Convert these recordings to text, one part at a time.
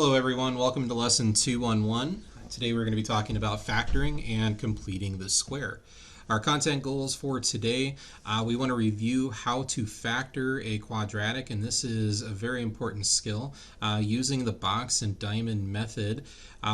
Hello everyone, welcome to lesson 211. Today we're going to be talking about factoring and completing the square. Our content goals for today, we want to review how to factor a quadratic, and this is a very important skill using the box and diamond method.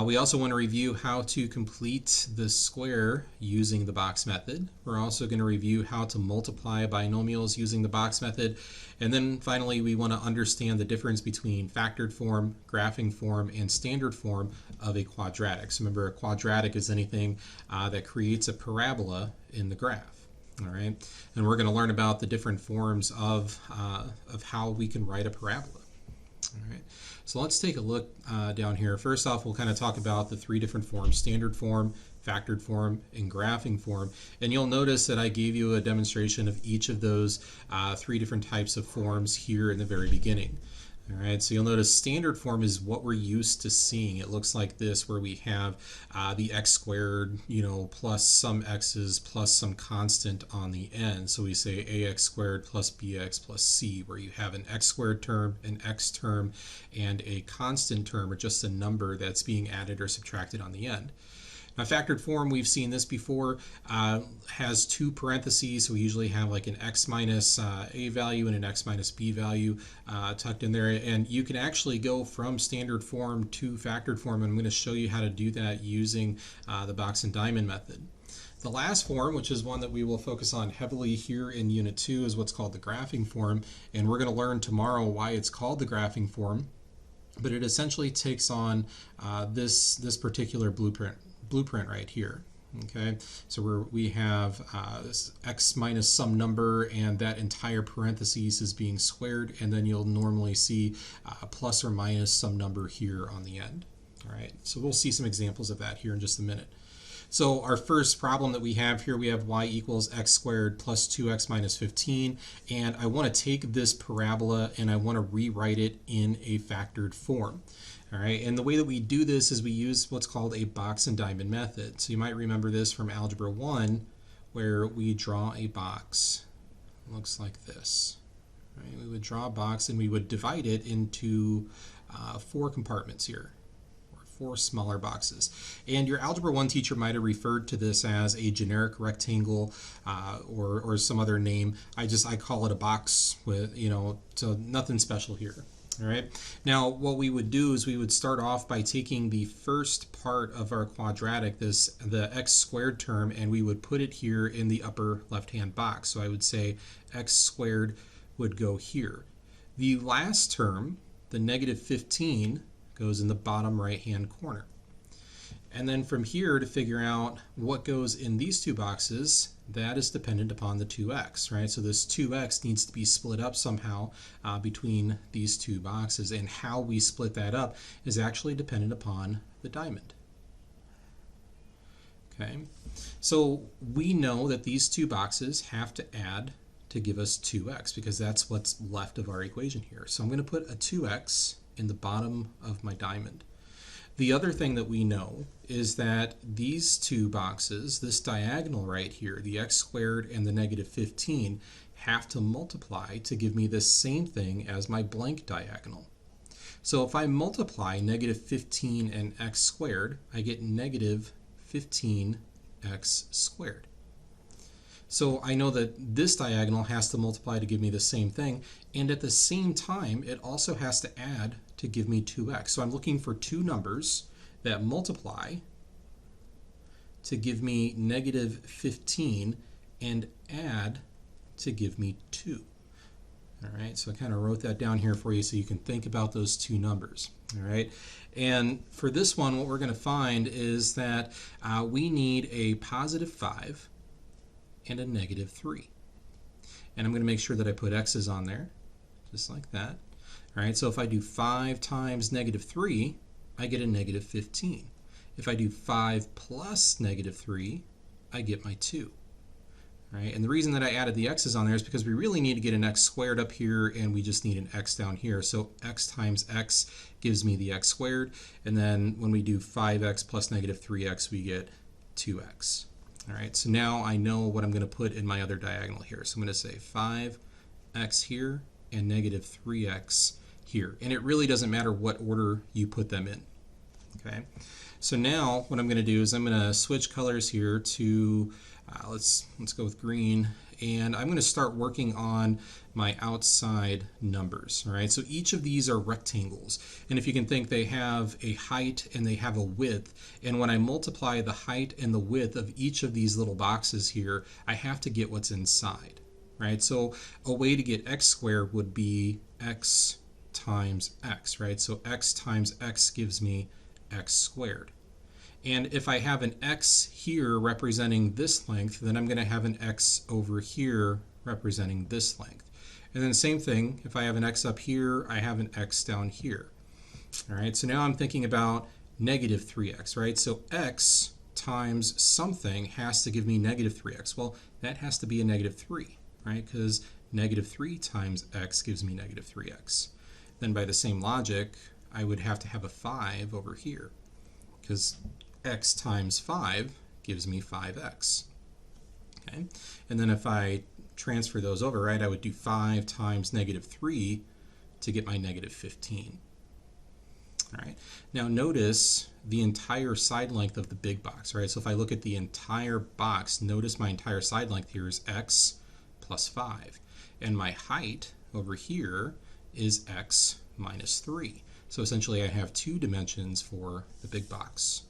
We also want to review how to complete the square using the box method. We're also going to review how to multiply binomials using the box method. And then finally, we want to understand the difference between factored form, graphing form, and standard form of a quadratic. So remember, a quadratic is anything that creates a parabola in the graph. All right, and we're going to learn about the different forms of how we can write a parabola. All right, so let's take a look down here. First off, we'll kind of talk about the three different forms: standard form, factored form, and graphing form. And you'll notice that I gave you a demonstration of each of those three different types of forms here in the very beginning. All right, so you'll notice standard form is what we're used to seeing. It looks like this, where we have the x squared, plus some x's plus some constant on the end. So we say ax squared plus bx plus c, where you have an x squared term, an x term, and a constant term, or just a number that's being added or subtracted on the end. Now, factored form, we've seen this before, has two parentheses, so we usually have like an x minus a value and an x minus b value tucked in there, and you can actually go from standard form to factored form, and I'm going to show you how to do that using the box and diamond method. The last form, which is one that we will focus on heavily here in Unit 2, is what's called the graphing form, and we're going to learn tomorrow why it's called the graphing form, but it essentially takes on this particular blueprint right here. Okay, so we have this x minus some number, and that entire parentheses is being squared, and then you'll normally see plus or minus some number here on the end. All right, so we'll see some examples of that here in just a minute. So our first problem that we have here, we have y equals x squared plus 2x minus 15, and I want to take this parabola and I want to rewrite it in a factored form. All right, and the way that we do this is we use what's called a box and diamond method. So you might remember this from Algebra 1, where we draw a box. It looks like this. Right? We would draw a box and we would divide it into 4 compartments here, or 4 smaller boxes. And your Algebra 1 teacher might have referred to this as a generic rectangle or some other name. I call it a box with, so nothing special here. All right. Now, what we would do is we would start off by taking the first part of our quadratic, the x squared term, and we would put it here in the upper left-hand box. So I would say x squared would go here. The last term, the negative 15, goes in the bottom right-hand corner. And then from here, to figure out what goes in these two boxes, that is dependent upon the 2x, right? So this 2x needs to be split up somehow between these two boxes, and how we split that up is actually dependent upon the diamond. Okay, so we know that these two boxes have to add to give us 2x, because that's what's left of our equation here. So I'm going to put a 2x in the bottom of my diamond. The other thing that we know is that these two boxes, this diagonal right here, the x squared and the negative 15, have to multiply to give me the same thing as my blank diagonal. So if I multiply negative 15 and x squared, I get negative 15x squared. So I know that this diagonal has to multiply to give me the same thing, and at the same time, it also has to add to give me 2x. So I'm looking for two numbers that multiply to give me negative 15 and add to give me 2. All right, so I kind of wrote that down here for you so you can think about those two numbers. All right, and for this one, what we're going to find is that we need a positive 5 and a negative 3. And I'm going to make sure that I put x's on there, just like that. All right, so if I do 5 times negative 3, I get a negative 15. If I do 5 plus negative 3, I get my 2. All right, and the reason that I added the x's on there is because we really need to get an x squared up here, and we just need an x down here. So x times x gives me the x squared, and then when we do 5x plus negative 3x, we get 2x. All right, so now I know what I'm going to put in my other diagonal here. So I'm going to say 5x here and negative 3x here. And it really doesn't matter what order you put them in. Okay, so now what I'm going to do is I'm going to switch colors here to, let's go with green, and I'm going to start working on my outside numbers. All right, so each of these are rectangles, and if you can think, they have a height and they have a width, and when I multiply the height and the width of each of these little boxes here, I have to get what's inside. Right, so a way to get x squared would be x times x, right? So x times x gives me x squared. And if I have an x here representing this length, then I'm going to have an x over here representing this length. And then same thing, if I have an x up here, I have an x down here. All right, so now I'm thinking about negative 3x, right? So x times something has to give me negative 3x. Well, that has to be a negative 3, right? Because negative 3 times x gives me negative 3x. Then by the same logic, I would have to have a 5 over here, because x times 5 gives me 5x. Okay, and then if I transfer those over, right, I would do 5 times negative 3 to get my negative 15. All right, now notice the entire side length of the big box, right? So if I look at the entire box, notice my entire side length here is x plus 5. And my height over here is x minus 3. So essentially I have 2 dimensions for the big box.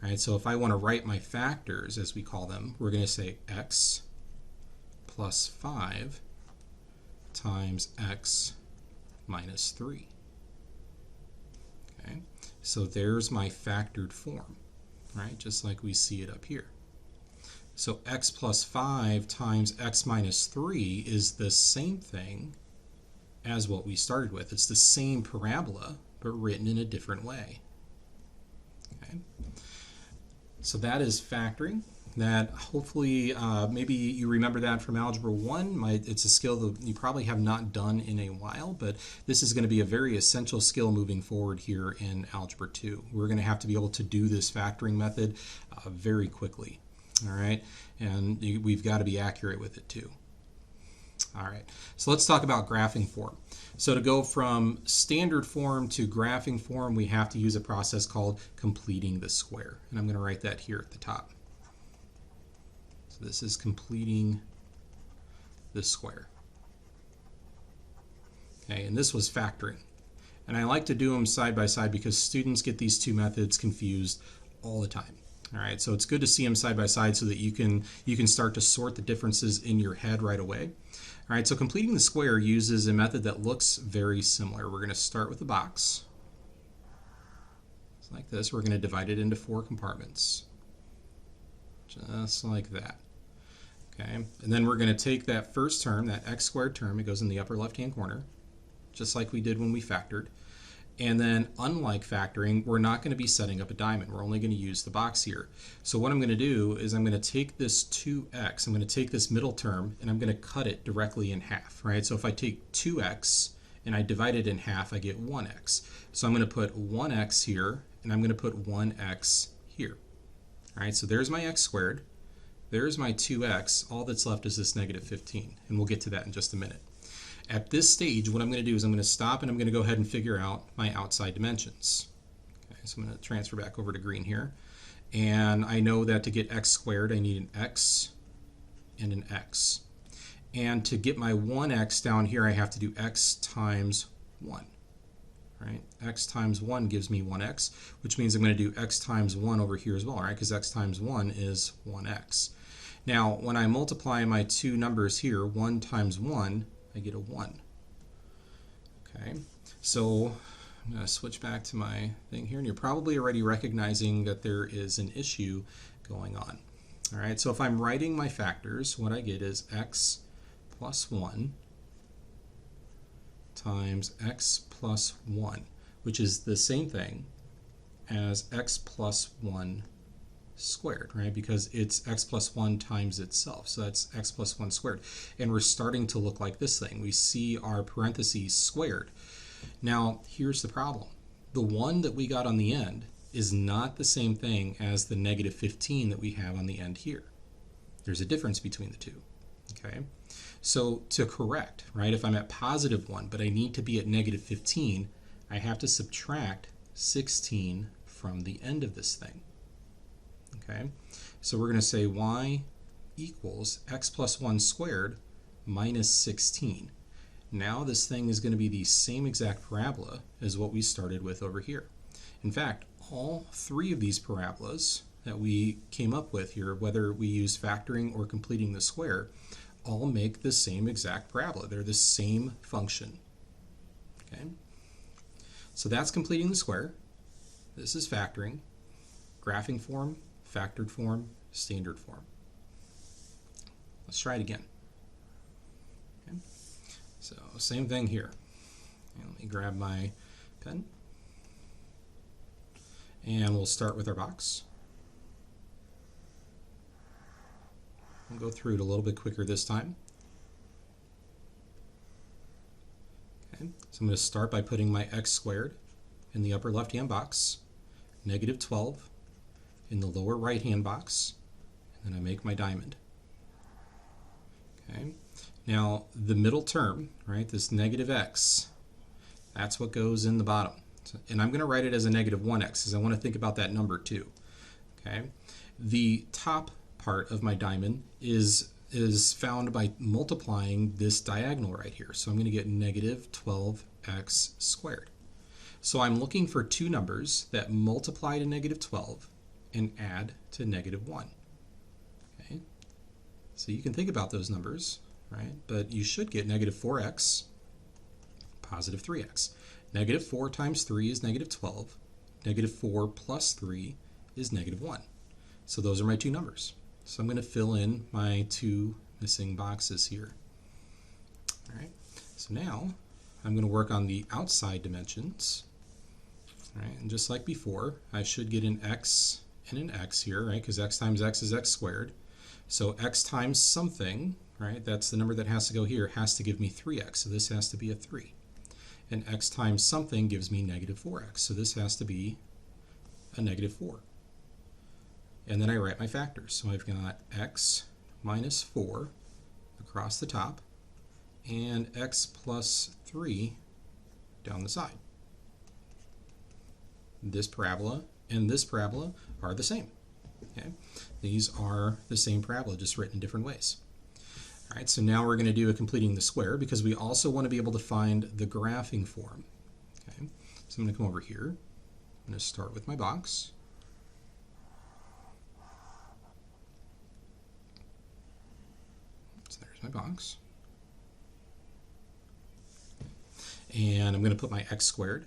All right, so if I want to write my factors, as we call them, we're going to say x plus 5 times x minus 3. Okay, so there's my factored form, right? Just like we see it up here. So x plus 5 times x minus 3 is the same thing as what we started with. It's the same parabola, but written in a different way. Okay. So that is factoring. That hopefully, maybe you remember that from Algebra 1. It's a skill that you probably have not done in a while, but this is going to be a very essential skill moving forward here in Algebra 2. We're going to have to be able to do this factoring method very quickly. All right, and we've got to be accurate with it too. All right, so let's talk about graphing form. So to go from standard form to graphing form, we have to use a process called completing the square. And I'm going to write that here at the top. So this is completing the square. Okay, and this was factoring. And I like to do them side by side because students get these two methods confused all the time. All right, so it's good to see them side by side so that you can start to sort the differences in your head right away. All right, so completing the square uses a method that looks very similar. We're going to start with a box. Just like this. We're going to divide it into 4 compartments. Just like that. Okay, and then we're going to take that first term, that x squared term, it goes in the upper left-hand corner, just like we did when we factored. And then, unlike factoring, we're not going to be setting up a diamond. We're only going to use the box here. So what I'm going to do is I'm going to take this 2x, I'm going to take this middle term, and I'm going to cut it directly in half, right? So if I take 2x and I divide it in half, I get 1x. So I'm going to put 1x here, and I'm going to put 1x here. All right, so there's my x squared. There's my 2x. All that's left is this negative 15, and we'll get to that in just a minute. At this stage, what I'm going to do is I'm going to stop and I'm going to go ahead and figure out my outside dimensions. Okay, so I'm going to transfer back over to green here. And I know that to get x squared, I need an x and an x. And to get my 1x down here, I have to do x times 1. Right? X times 1 gives me 1x, which means I'm going to do x times 1 over here as well, right? Because x times 1 is 1x. Now, when I multiply my two numbers here, 1 times 1, I get a 1. Okay, so I'm going to switch back to my thing here, and you're probably already recognizing that there is an issue going on. All right, so if I'm writing my factors, what I get is x plus 1 times x plus 1, which is the same thing as x plus 1 squared, right? Because it's x plus 1 times itself. So that's x plus 1 squared. And we're starting to look like this thing. We see our parentheses squared. Now, here's the problem. The 1 that we got on the end is not the same thing as the negative 15 that we have on the end here. There's a difference between the two. Okay, so to correct, right, if I'm at positive 1, but I need to be at negative 15, I have to subtract 16 from the end of this thing. Okay, so we're going to say y equals x plus 1 squared minus 16. Now this thing is going to be the same exact parabola as what we started with over here. In fact, all three of these parabolas that we came up with here, whether we use factoring or completing the square, all make the same exact parabola. They're the same function. Okay, so that's completing the square. This is factoring, graphing form, factored form, standard form. Let's try it again. Okay. So same thing here. And let me grab my pen. And we'll start with our box. We'll go through it a little bit quicker this time. Okay. So I'm going to start by putting my x squared in the upper left-hand box, negative 12 in the lower right-hand box, and then I make my diamond. Okay. Now the middle term, right, this negative x, that's what goes in the bottom. So, and I'm going to write it as a negative 1x because I want to think about that number too. Okay. The top part of my diamond is found by multiplying this diagonal right here. So I'm going to get negative 12x squared. So I'm looking for two numbers that multiply to negative 12 and add to negative 1. Okay. So you can think about those numbers, right? But you should get negative 4x, positive 3x. Negative 4 times 3 is negative 12. Negative 4 plus 3 is negative 1. So those are my two numbers. So I'm going to fill in my two missing boxes here. All right. So now I'm going to work on the outside dimensions. All right. And just like before, I should get an x and an x here, right? Because x times x is x squared. So x times something, right, that's the number that has to go here, has to give me 3x. So this has to be a 3. And x times something gives me negative 4x. So this has to be a negative 4. And then I write my factors. So I've got x minus 4 across the top and x plus 3 down the side. This parabola and this parabola are the same. Okay? These are the same parabola, just written in different ways. All right, so now we're going to do a completing the square because we also want to be able to find the graphing form. Okay? So I'm going to come over here. I'm going to start with my box. So there's my box. And I'm going to put my x squared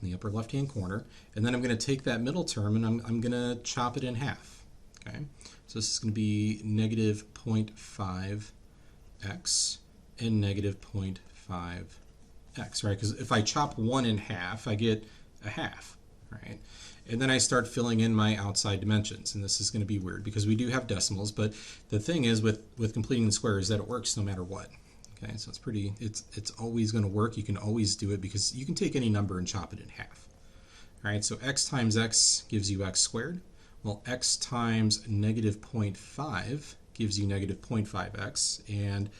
in the upper left-hand corner, and then I'm going to take that middle term and I'm going to chop it in half. Okay, so this is going to be negative 0.5x and negative 0.5x, right? Because if I chop 1 in half, I get a half, right? And then I start filling in my outside dimensions, and this is going to be weird because we do have decimals, but the thing is with completing the square is that it works no matter what. Okay, so it's always going to work. You can always do it because you can take any number and chop it in half. All right, so x times x gives you x squared. Well, x times negative 0.5 gives you negative 0.5x, and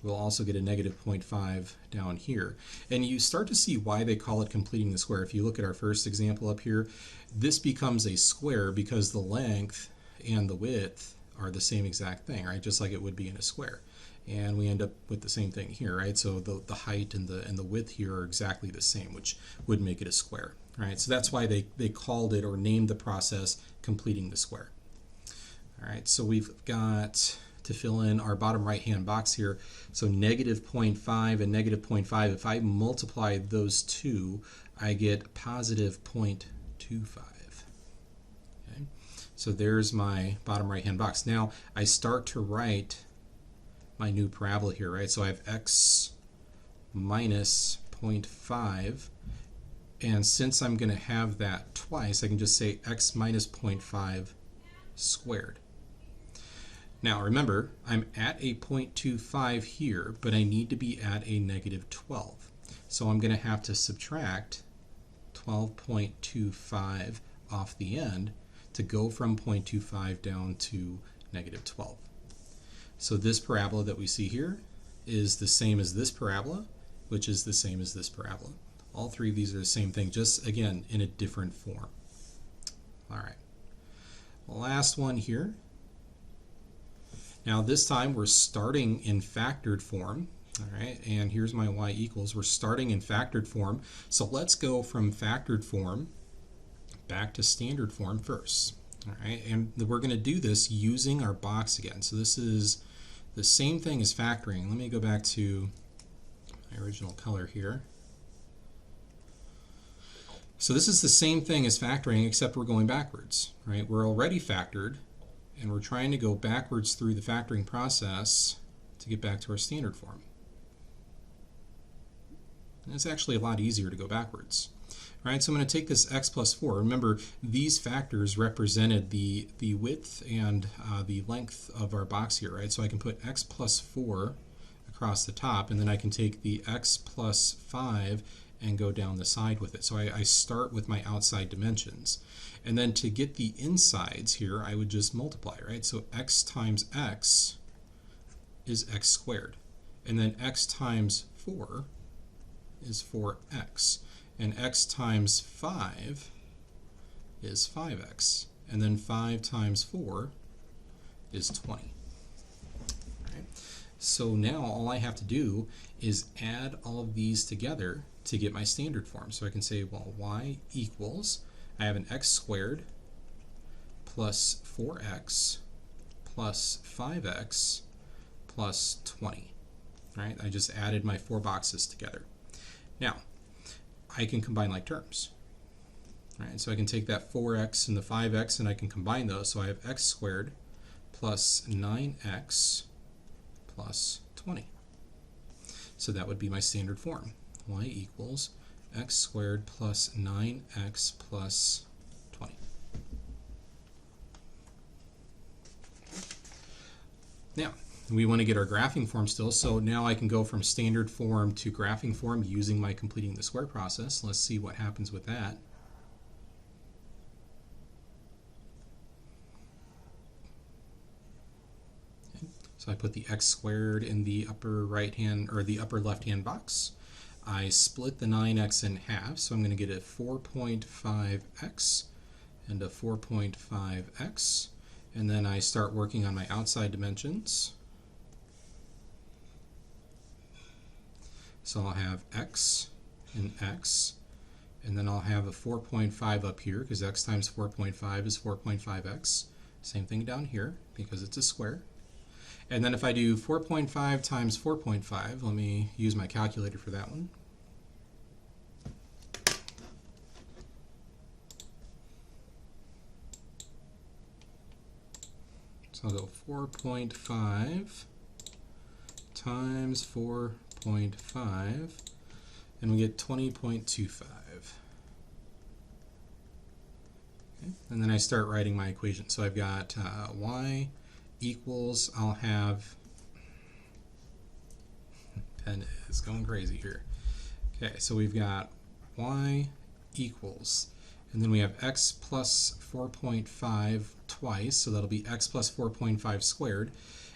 we'll also get a negative 0.5 down here. And you start to see why they call it completing the square. If you look at our first example up here, this becomes a square because the length and the width are the same exact thing, right? Just like it would be in a square. And we end up with the same thing here, right? So the height and the width here are exactly the same, which would make it a square, right? So that's why they called it or named the process completing the square. All right, so we've got to fill in our bottom right-hand box here. So negative 0.5 and negative 0.5, if I multiply those two, I get positive 0.25. Okay, so there's my bottom right-hand box. Now I start to write my new parabola here, right? So I have x minus 0.5, and since I'm going to have that twice, I can just say x minus 0.5 squared. Now remember, I'm at a 0.25 here, but I need to be at a negative 12. So I'm going to have to subtract 12.25 off the end to go from 0.25 down to negative 12. So this parabola that we see here is the same as this parabola, which is the same as this parabola. All three of these are the same thing, just again in a different form. All right, last one here. Now this time we're starting in factored form. All right, and here's my y equals. We're starting in factored form. So let's go from factored form back to standard form first. All right, and we're going to do this using our box again. So this is the same thing as factoring. Let me go back to my original color here. So this is the same thing as factoring, except we're going backwards, right? We're already factored, and we're trying to go backwards through the factoring process to get back to our standard form. And it's actually a lot easier to go backwards. All right, so I'm going to take this x plus 4. Remember, these factors represented the width and the length of our box here, right? So I can put x plus 4 across the top, and then I can take the x plus 5 and go down the side with it. So I start with my outside dimensions. And then to get the insides here, I would just multiply, right? So x times x is x squared. And then x times 4 is 4x. And x times 5 is 5x. And then 5 times 4 is 20. Right? So now all I have to do is add all of these together to get my standard form. So I can say, well, y equals, I have an x squared plus 4x plus 5x plus 20. Right? I just added my 4 boxes together. Now, I can combine like terms. Right? So I can take that 4x and the 5x and I can combine those. So I have x squared plus 9x plus 20. So that would be my standard form. Y equals x squared plus 9x plus 20. Now, we want to get our graphing form still, so now I can go from standard form to graphing form using my completing the square process. Let's see what happens with that. Okay. So I put the x squared in the upper right hand or the upper left hand box. I split the 9x in half, so I'm going to get a 4.5x and a 4.5x. And then I start working on my outside dimensions. So I'll have x and x, and then I'll have a 4.5 up here because x times 4.5 is 4.5x. Same thing down here because it's a square. And then if I do 4.5 times 4.5, let me use my calculator for that one. So I'll go 4.5 times 4.5, and we get 20.25. Okay. And then I start writing my equation. So I've got y equals, I'll have, pen is going crazy here. Okay, so we've got y equals, and then we have x plus 4.5 twice, so that'll be x plus 4.5 squared.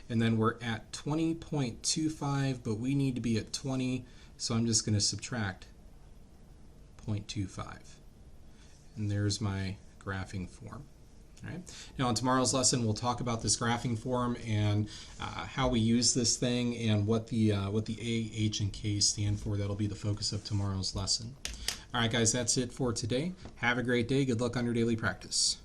And then we're at 20.25, but we need to be at 20, so I'm just going to subtract 0.25. And there's my graphing form. All right. Now in tomorrow's lesson, we'll talk about this graphing form and how we use this thing and what the A, H, and K stand for. That'll be the focus of tomorrow's lesson. All right, guys, that's it for today. Have a great day. Good luck on your daily practice.